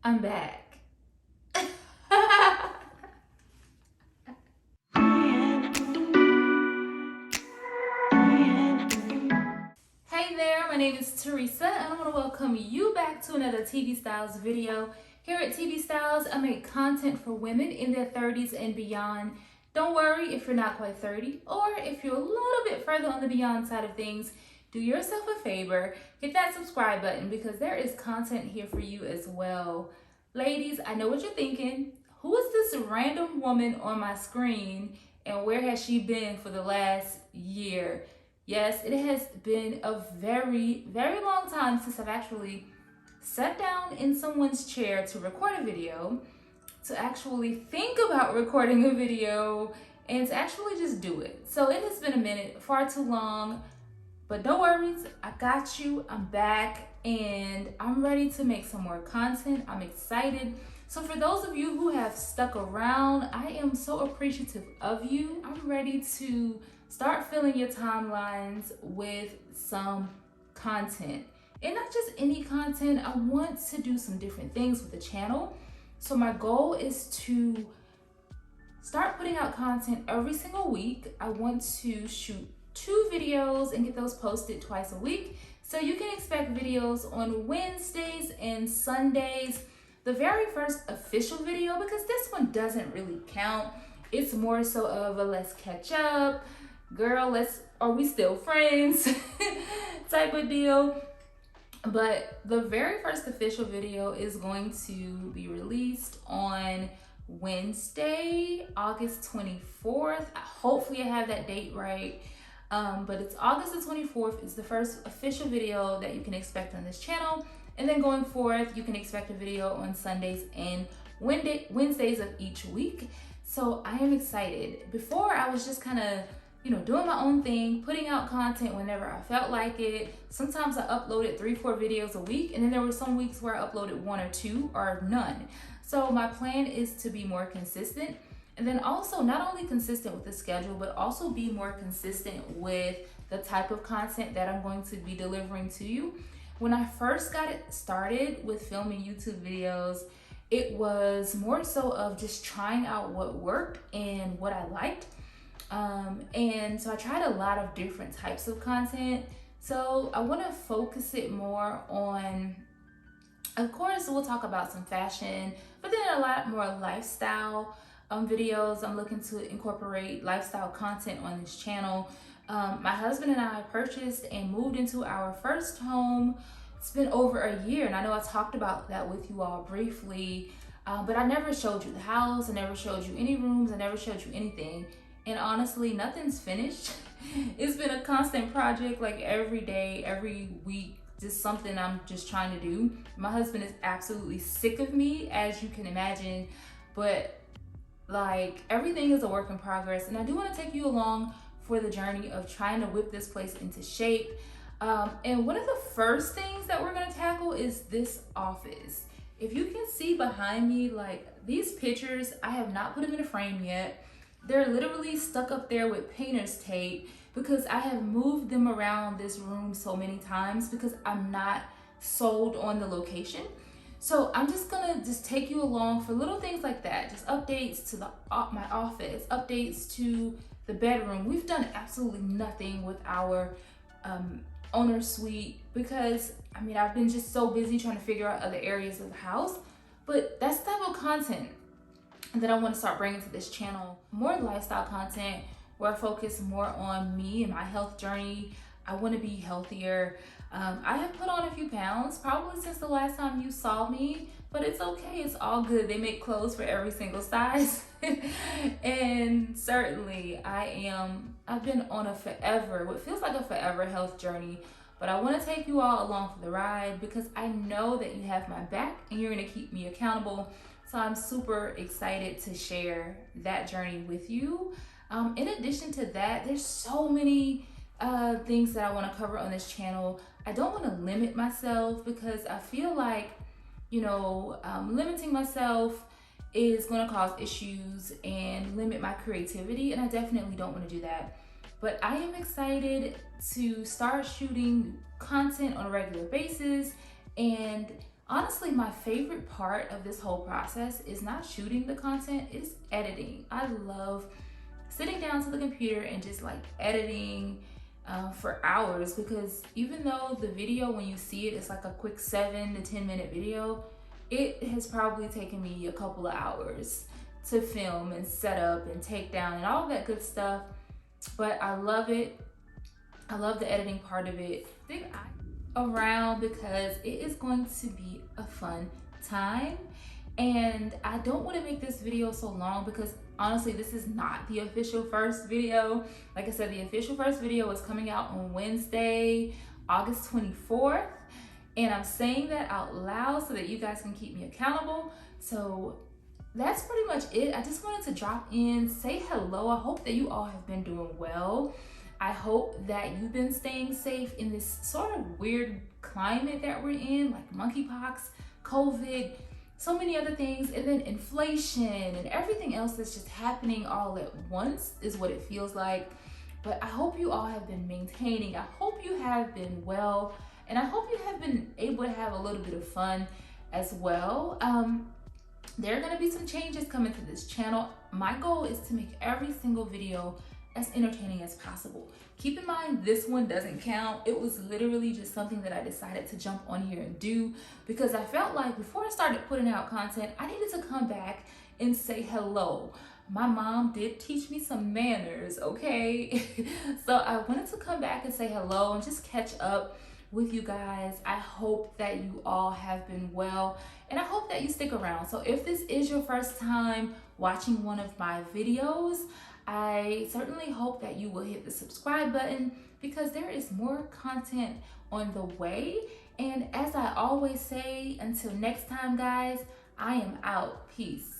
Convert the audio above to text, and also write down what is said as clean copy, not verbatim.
I'm back. Hey there, my name is Teresa and I want to welcome you back to another TV Styles video. Here at TV Styles, I make content for women in their 30s and beyond. Don't worry if you're not quite 30 or if you're a little bit further on the beyond side of things, do yourself a favor, hit that subscribe button because there is content here for you as well. Ladies, I know what you're thinking. Who is this random woman on my screen and where has she been for the last year? Yes, it has been a very, very long time since I've actually sat down in someone's chair to record a video, to actually think about recording a video, and to actually just do it. So it has been a minute, far too long, but no worries, I got you, I'm back, and I'm ready to make some more content. I'm excited. So for those of you who have stuck around, I am so appreciative of you. I'm ready to start filling your timelines with some content. And not just any content, I want to do some different things with the channel. So my goal is to start putting out content every single week. I want to shoot 2 videos and get those posted twice a week. So you can expect videos on Wednesdays and Sundays. The very first official video, because this one doesn't really count. It's more so of a let's catch up, girl, are we still friends type of deal. But the very first official video is going to be released on Wednesday, August 24th. Hopefully I have that date right. But it's August the 24th is the first official video that you can expect on this channel. And then going forth, you can expect a video on Sundays and Wednesdays of each week. So I am excited. Before I was just kind of, doing my own thing, putting out content whenever I felt like it. Sometimes I uploaded 3-4 videos a week, and then there were some weeks where I uploaded 1 or 2 or none. So my plan is to be more consistent, and then also not only consistent with the schedule, but also be more consistent with the type of content that I'm going to be delivering to you. When I first got it started with filming YouTube videos, it was more so of just trying out what worked and what I liked. And so I tried a lot of different types of content. So I want to focus it more on, of course, we'll talk about some fashion, but then a lot more lifestyle videos. I'm looking to incorporate lifestyle content on this channel. My husband and I purchased and moved into our first home. It's been over a year, and I know I talked about that with you all briefly, but I never showed you the house. I never showed you any rooms. I never showed you anything. And honestly, nothing's finished. It's been a constant project, like every day, every week, just something I'm just trying to do. My husband is absolutely sick of me, as you can imagine, but like everything is a work in progress. And I do want to take you along for the journey of trying to whip this place into shape. And one of the first things that we're gonna tackle is this office. If you can see behind me, like these pictures, I have not put them in a frame yet. They're literally stuck up there with painter's tape because I have moved them around this room so many times because I'm not sold on the location. So I'm just gonna take you along for little things like that, just updates to my office, updates to the bedroom. We've done absolutely nothing with our owner suite because I've been just so busy trying to figure out other areas of the house. But that's the type of content that I want to start bringing to this channel. More lifestyle content where I focus more on me and my health journey. I want to be healthier. I have put on a few pounds probably since the last time you saw me, but it's okay, it's all good. They make clothes for every single size. And certainly I've been on what feels like a forever health journey, but I want to take you all along for the ride because I know that you have my back and you're going to keep me accountable. So I'm super excited to share that journey with you. In addition to that, there's so many things that I want to cover on this channel. I don't want to limit myself because I feel like, limiting myself is going to cause issues and limit my creativity, and I definitely don't want to do that. But I am excited to start shooting content on a regular basis, and Honestly, my favorite part of this whole process is not shooting the content, it's editing. I love sitting down to the computer and just like editing for hours, because even though the video, when you see it, it's like a quick 7 to 10 minute video, it has probably taken me a couple of hours to film and set up and take down and all that good stuff. But I love it. I love the editing part of it. Stick around because it is going to be a fun time. And I don't want to make this video so long because honestly, this is not the official first video. Like I said, the official first video is coming out on Wednesday, August 24th. And I'm saying that out loud so that you guys can keep me accountable. So that's pretty much it. I just wanted to drop in, say hello. I hope that you all have been doing well. I hope that you've been staying safe in this sort of weird climate that we're in, like monkeypox, COVID, so many other things, and then inflation and everything else that's just happening all at once is what it feels like. But I hope you all have been maintaining. I hope you have been well, and I hope you have been able to have a little bit of fun as well. There are gonna be some changes coming to this channel. My goal is to make every single video as entertaining as possible. Keep in mind, this one doesn't count. It was literally just something that I decided to jump on here and do because I felt like before I started putting out content, I needed to come back and say hello. My mom did teach me some manners, okay? So I wanted to come back and say hello and just catch up with you guys. I hope that you all have been well, and I hope that you stick around. So if this is your first time watching one of my videos, I certainly hope that you will hit the subscribe button because there is more content on the way. And as I always say, until next time, guys, I am out. Peace.